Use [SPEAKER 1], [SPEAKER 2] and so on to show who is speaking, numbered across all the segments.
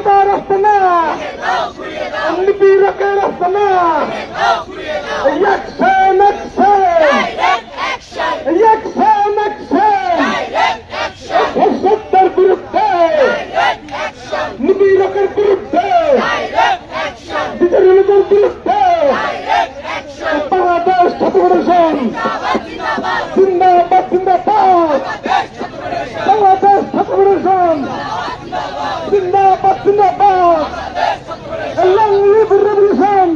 [SPEAKER 1] বিরোধার আস্তানা নিপীড়কের আস্তানা action action action ধর্ষকদের বিরুদ্ধে নিপীড়কের বিরুদ্ধে বিচারহীনতার বিরুদ্ধে বাংলাদেশ ছাত্র ফেডারেশন জিন্দাবাদ জিন্দাবাদ বাংলাদেশ ছাত্র ফেডারেশন জিন্দাবাদ জিন্দাবাদ long live revolution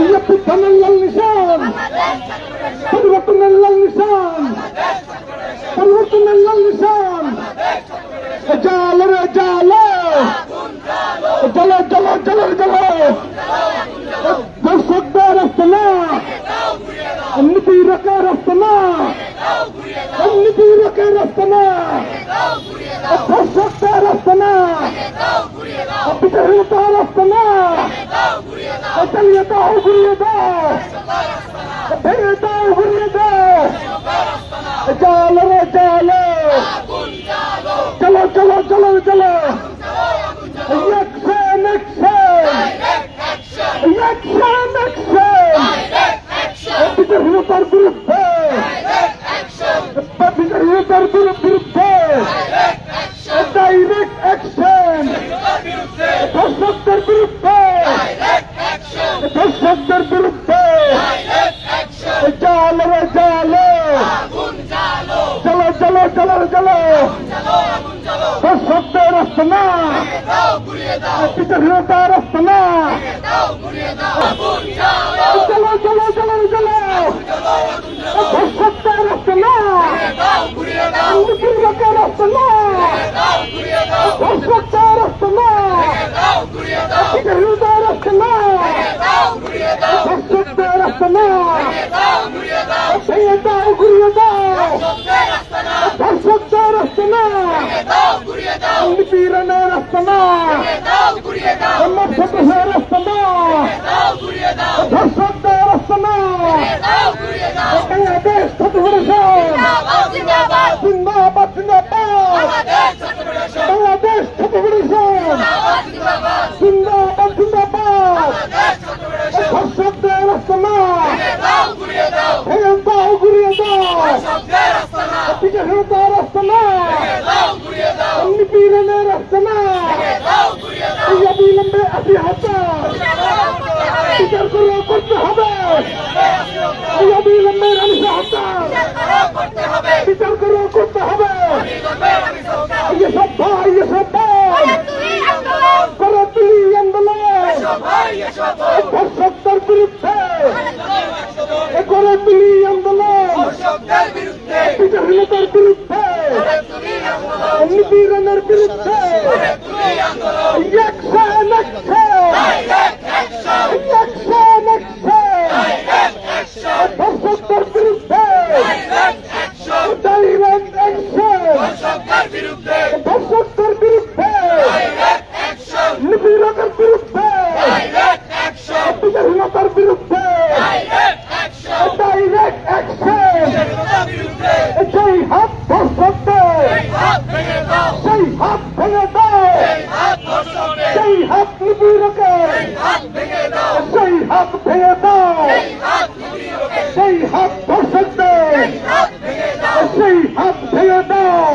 [SPEAKER 1] يبتن اللسان পরিবর্তন اللسان পরিবর্তন اللسان জালো রে জালো জালো জালো জালো জালো দর্শকদের আস্তানা নিপীড়কের আস্তানা নিপীড়কের আস্তানা ধর্ষকদের আস্তানা বিচারহীনতার আস্তানা চালিয়ে দাও ঘুরিয়ে দাও ভেঙে দাও ঘুরিয়ে দাও জালো রে জালো চলো চলো চলো চলো অ্যাকশন অ্যাকশন অ্যাকশন বিচারহীনতার বিরুদ্ধে বিচারহীনতার বিরুদ্ধে ডাইরেক্ট অ্যাকশন ধর্ষকদের বিরুদ্ধে ধর্ষকদের বিরুদ্ধে জালো রে জালো চলো চলো চলো চলো ধর্ষকদের আস্তানা বিচারহীনতার আস্তানা চলো চলো চলো চলো ধর্ষকদের আস্তানা নিপীড়কের আস্তানা ধর্ষকদের আস্তানা বিচারহীনতার আস্তানা ধর্ষকদের আস্তানা ভেঙে দাও ঘুরিয়ে দাও ধর্ষকদের আস্তানা নিপীড়নের আস্তানা মধ্যপ্রদেশের আস্তানা ধর্ষকদের আস্তানা বাংলাদেশ ছাত্র ফেডারেশন জিন্দাবাদ জিন্দাবাদ বাংলাদেশ ছাত্র ফেডারেশন জিন্দাবাদ জিন্দাবাদ ধর্ষকদের আস্তানা ভেঙে দাও ঘুরিয়ে দাও বিচারহীনতার আস্তানা নিপীড়নের আস্তানা অবিলম্বে আশি হাজার বিচার করতে হবে অবিলম্বে রানিসা হাজার বিচার করতে হবে এসব ভাই এসব ভাই করে তুলি আন্দোলন ধর্ষকদের বিরুদ্ধে করে তুলি আন্দোলন বিচারহীনতার বিরুদ্ধে নিপীড়নের বিরুদ্ধে অ্যাকশন অ্যাকশন অ্যাকশন ধর্ষকদের বিরুদ্ধে ডাইরেক্ট অ্যাকশন ধর্ষকদের বিরুদ্ধে নিপীড়কের বিরুদ্ধে বিচারহীনতার বিরুদ্ধে ডাইরেক্ট অ্যাকশন সেই হাত ধর্ষকদের সেই হাত ভেঙে দাও সেই হাত নিপীড়কের সেই হাত ভেঙে দাও সেই হাত ধর্ষকদের সেই হাত ভেঙে দাও